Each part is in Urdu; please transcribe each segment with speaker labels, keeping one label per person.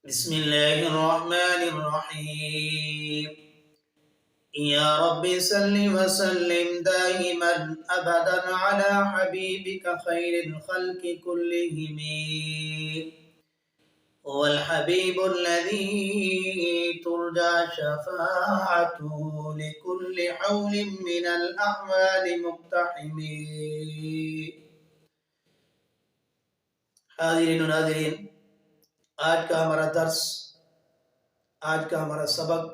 Speaker 1: بسم الله الرحمن الرحيم يا رب صل وسلم دائما أبدا على حبيبك خير الخلق كلهم هو الحبيب الذي ترجى شفاعته لكل حول من الأعمال مقتحم. حاضرین و ناظرین، آج کا ہمارا درس، آج کا ہمارا سبق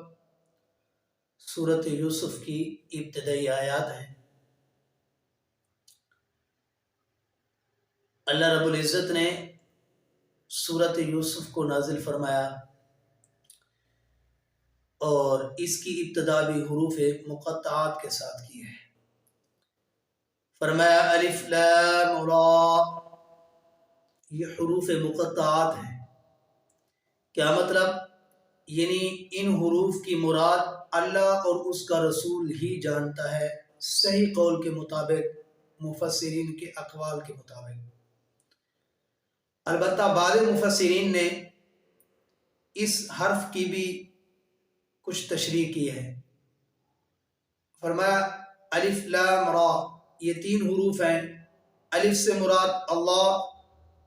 Speaker 1: سورۃ یوسف کی ابتدائی آیات ہیں۔ اللہ رب العزت نے سورۃ یوسف کو نازل فرمایا اور اس کی ابتدا بھی حروف مقطعات کے ساتھ کی ہے۔ فرمایا الف لام را، یہ حروف مقطعات ہیں۔ کیا مطلب؟ یعنی ان حروف کی مراد اللہ اور اس کا رسول ہی جانتا ہے، صحیح قول کے مطابق، مفسرین کے اقوال کے مطابق۔ البتہ بعض مفسرین نے اس حرف کی بھی کچھ تشریح کی ہے۔ فرمایا الف لام را، یہ تین حروف ہیں۔ الف سے مراد اللہ،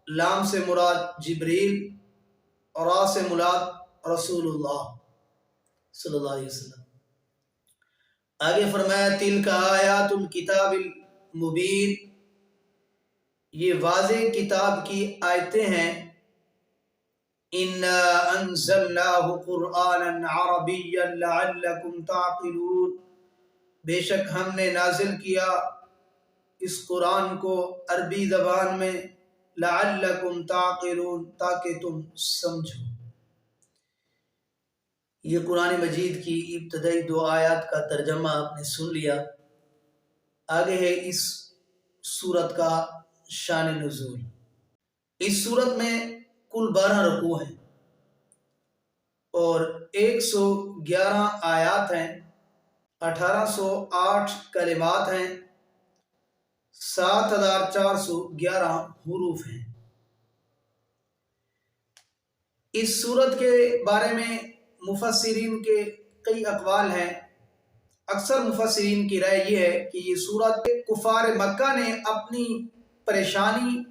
Speaker 1: لام سے مراد جبریل، اور را سے مراد رسول اللہ صلی اللہ علیہ وسلم۔ آگے فرمایا تلک آیات الکتاب المبین، یہ واضح کتاب کی آیتیں ہیں۔ انا انزلناہ قرآنا عربیا لعلکم تعقلون، بے شک ہم نے نازل کیا اس قرآن کو عربی زبان میں، لعلکم تعقلون، تاکہ تم سمجھو۔ یہ قرآن مجید کی ابتدائی دو آیات کا ترجمہ آپ نے سن لیا۔ آگے ہے اس سورت کا شان نزول۔ اس سورت میں کل 12 رکوع ہیں اور 111 آیات ہیں، 1808 کلمات ہیں، 7411 حروف ہیں۔ اس سورت کے بارے میں مفسرین کے کئی اقوال ہیں۔ اکثر مفسرین کی رائے یہ ہے کہ یہ سورت کفار مکہ نے اپنی پریشانی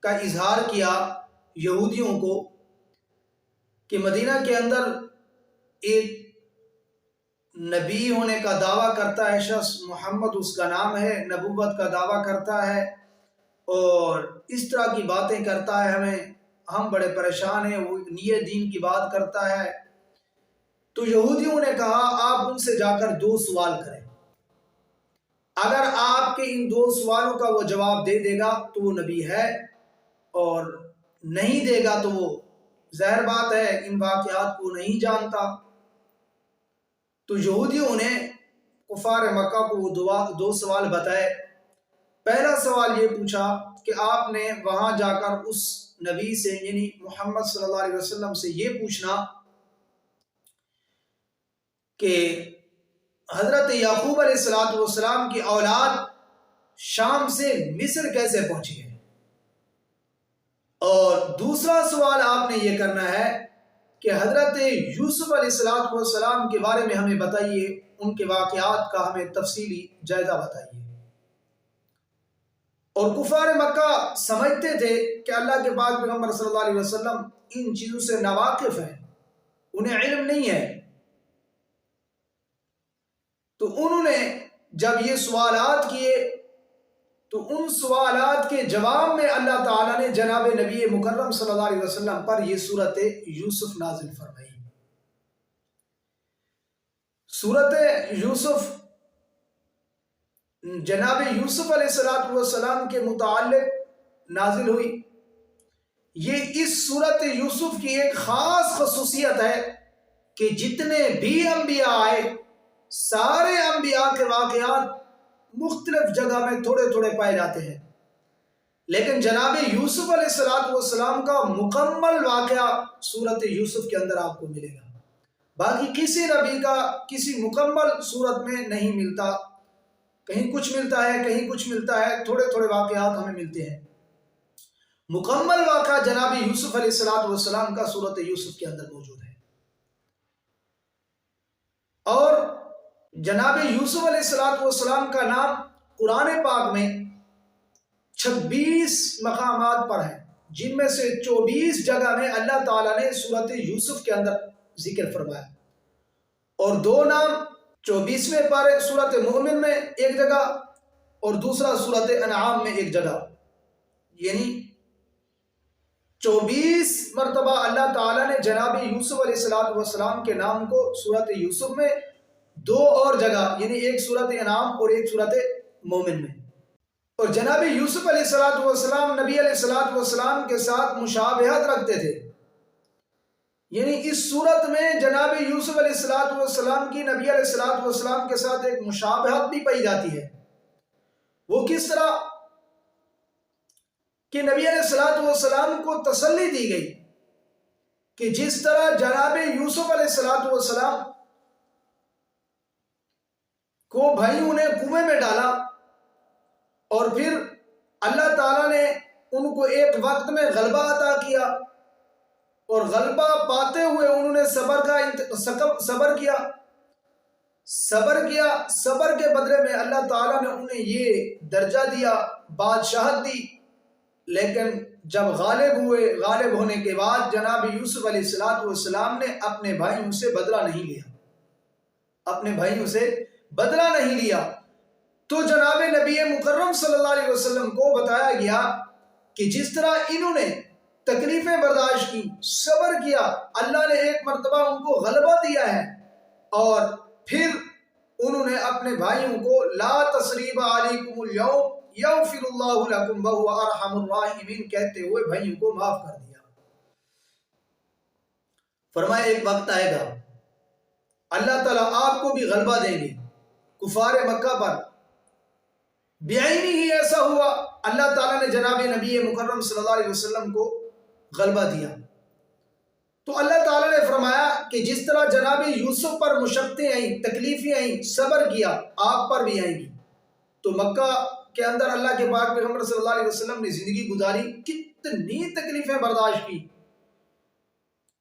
Speaker 1: کا اظہار کیا یہودیوں کو کہ مدینہ کے اندر ایک نبی ہونے کا دعویٰ کرتا ہے شخص، محمد اس کا نام ہے، نبوت کا دعویٰ کرتا ہے اور اس طرح کی باتیں کرتا ہے، ہم بڑے پریشان ہیں، وہ نیے دین کی بات کرتا ہے۔ تو یہودیوں نے کہا آپ ان سے جا کر 2 سوال کریں، اگر آپ کے ان 2 سوالوں کا وہ جواب دے دے گا تو وہ نبی ہے، اور نہیں دے گا تو وہ ظاہر بات ہے ان واقعات کو نہیں جانتا۔ تو یہودیوں نے کفار مکہ کو وہ 2 سوال بتائے۔ پہلا سوال یہ پوچھا کہ آپ نے وہاں جا کر اس نبی سے، یعنی محمد صلی اللہ علیہ وسلم سے یہ پوچھنا کہ حضرت یعقوب علیہ السلام کی اولاد شام سے مصر کیسے پہنچی ہے۔ اور دوسرا سوال آپ نے یہ کرنا ہے کہ حضرت یوسف علیہ السلام کے بارے میں ہمیں بتائیے، ان کے واقعات کا ہمیں تفصیلی جائزہ بتائیے۔ اور کفار مکہ سمجھتے تھے کہ اللہ کے پاک پیغمبر صلی اللہ علیہ وسلم ان چیزوں سے ناواقف ہیں، انہیں علم نہیں ہے۔ تو انہوں نے جب یہ سوالات کیے تو ان سوالات کے جواب میں اللہ تعالیٰ نے جناب نبی مکرم صلی اللہ علیہ وسلم پر یہ سورۃ یوسف نازل فرمائی۔ سورۃ یوسف جناب یوسف علیہ السلام کے متعلق نازل ہوئی۔ یہ اس سورۃ یوسف کی ایک خاص خصوصیت ہے کہ جتنے بھی انبیاء آئے، سارے انبیاء کے واقعات مختلف جگہ میں تھوڑے تھوڑے پائے جاتے ہیں، لیکن جناب یوسف علیہ السلام کا مکمل واقعہ سورۃ یوسف کے اندر آپ کو ملے گا۔ باقی کسی نبی کا کسی مکمل سورت میں نہیں ملتا، کہیں کچھ ملتا ہے، کہیں کچھ ملتا ہے، تھوڑے تھوڑے واقعات ہمیں ملتے ہیں۔ مکمل واقعہ جناب یوسف علیہ السلام کا سورت یوسف کے اندر موجود ہے، اور جناب یوسف علیہ السلام کا نام قرآن پاک میں 26 مقامات پر ہے، جن میں سے 24 جگہ میں اللہ تعالیٰ نے سورت یوسف کے اندر ذکر فرمایا، اور 2 نام 24ویں پارے سورت مومن میں ایک جگہ اور دوسرا سورت انعام میں ایک جگہ، یعنی 24 مرتبہ اللہ تعالیٰ نے جناب یوسف علیہ السلام کے نام کو سورت یوسف میں 2 اور جگہ، یعنی ایک سورت انعام اور ایک سورت مومن میں۔ اور جناب یوسف علیہ السلام نبی علیہ السلام کے ساتھ مشابہت رکھتے تھے، یعنی اس صورت میں جناب یوسف علیہ السلام کی نبی علیہ السلام کے ساتھ ایک مشابہت بھی پائی جاتی ہے۔ وہ کس طرح کہ نبی علیہ السلام کو تسلی دی گئی کہ جس طرح جناب یوسف علیہ السلام کو بھائیوں نے کنویں میں ڈالا، اور پھر اللہ تعالیٰ نے ان کو ایک وقت میں غلبہ عطا کیا، اور غلبہ پاتے ہوئے انہوں نے صبر کیا، صبر کے بدلے میں اللہ تعالیٰ نے انہیں یہ درجہ دیا، بادشاہت دی۔ لیکن جب غالب ہونے کے بعد جناب یوسف علیہ السلام نے اپنے بھائیوں سے بدلہ نہیں لیا، تو جناب نبی مکرم صلی اللہ علیہ وسلم کو بتایا گیا کہ جس طرح انہوں نے تکلیفیں برداشت کی، صبر کیا، اللہ نے ایک مرتبہ ان کو غلبہ دیا ہے، اور پھر انہوں نے اپنے بھائیوں کو لا تثریب علیکم اليوم یغفر اللہ لکم وہو ارحم الراحمین کہتے ہوئے بھائیوں کو معاف کر دیا۔ فرمایا ایک وقت آئے گا اللہ تعالیٰ آپ کو بھی غلبہ دیں گے کفار مکہ پر۔ بعینی ہی ایسا ہوا، اللہ تعالیٰ نے جناب نبی مکرم صلی اللہ علیہ وسلم کو غلبہ دیا۔ تو اللہ تعالیٰ نے فرمایا کہ جس طرح جناب یوسف پر مشقتیں آئیں، تکلیفیں آئیں، صبر کیا، آپ پر بھی آئیں گی۔ تو مکہ کے اندر اللہ کے پاک پیغمبر صلی اللہ علیہ وسلم نے زندگی گزاری، کتنی تکلیفیں برداشت کی،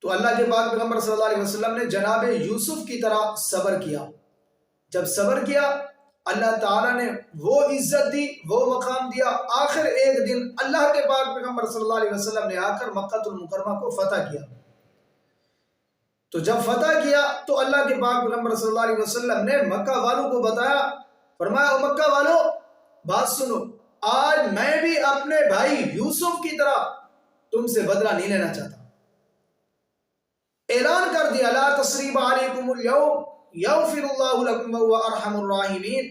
Speaker 1: تو اللہ کے پاک پیغمبر صلی اللہ علیہ وسلم نے جناب یوسف کی طرح صبر کیا۔ جب صبر کیا، اللہ تعالیٰ نے وہ عزت دی، وہ مقام دیا۔ آخر ایک دن اللہ کے پاک پیغمبر صلی اللہ علیہ وسلم نے آ کر مکہ المکرمہ کو فتح کیا۔ تو جب فتح کیا تو اللہ کے پاک پیغمبر صلی اللہ علیہ وسلم نے مکہ والوں کو بتایا، فرمایا او مکہ والوں بات سنو، آج میں بھی اپنے بھائی یوسف کی طرح تم سے بدلہ نہیں لینا چاہتا۔ اعلان کر دیا لا تثریب علیکم اليوم یغفر اللہ لکم وہو ارحم الراحمین،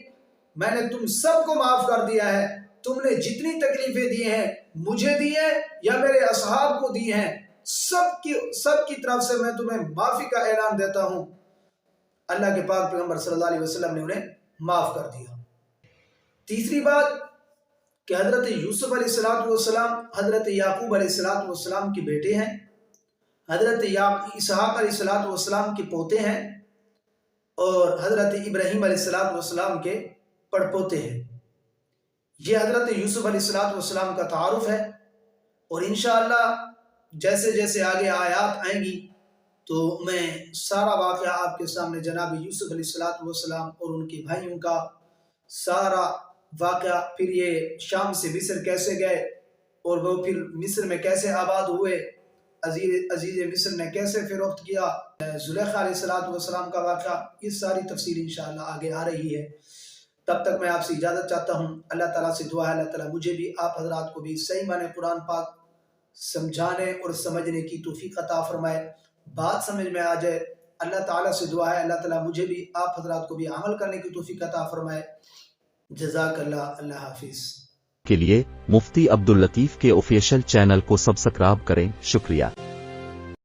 Speaker 1: میں نے تم سب کو معاف کر دیا ہے۔ تم نے جتنی تکلیفیں دی ہیں، مجھے دی ہیں یا میرے اصحاب کو دی ہیں، سب کی طرف سے میں تمہیں معافی کا اعلان دیتا ہوں۔ اللہ کے پاک پیغمبر صلی اللہ علیہ وسلم نے انہیں معاف کر دیا۔ تیسری بات کہ حضرت یوسف علیہ السلام حضرت یعقوب علیہ السلام کے بیٹے ہیں، حضرت اسحاق علیہ السلام کے پوتے ہیں، اور حضرت ابراہیم علیہ السلام کے پڑپوتے ہیں۔ یہ حضرت یوسف علیہ السلام کا تعارف ہے، اور انشاءاللہ جیسے جیسے آگے آیات آئیں گی تو میں سارا واقعہ آپ کے سامنے جناب یوسف علیہ السلام اور ان کے بھائیوں کا سارا واقعہ، پھر یہ شام سے مصر کیسے گئے اور وہ پھر مصر میں کیسے آباد ہوئے، عزیز مصر نے کیسے فروخت کیا، زلیخا علیہ السلام کا واقعہ، یہ ساری تفصیل انشاءاللہ آگے آ رہی ہے۔ تب تک میں آپ سے اجازت چاہتا ہوں۔ اللہ تعالیٰ سے دعا ہے اللہ تعالیٰ مجھے بھی آپ حضرات کو بھی صحیح معنی قرآن پاک سمجھانے اور سمجھنے کی توفیق عطا فرمائے، بات سمجھ میں آ جائے۔ اللہ تعالیٰ سے دعا ہے اللہ تعالیٰ مجھے بھی آپ حضرات کو بھی عمل کرنے کی توفیق عطا فرمائے۔ جزاک اللہ، اللہ حافظ۔
Speaker 2: کے لیے مفتی عبداللطیف کے آفیشل چینل کو سبسکرائب کریں۔ شکریہ۔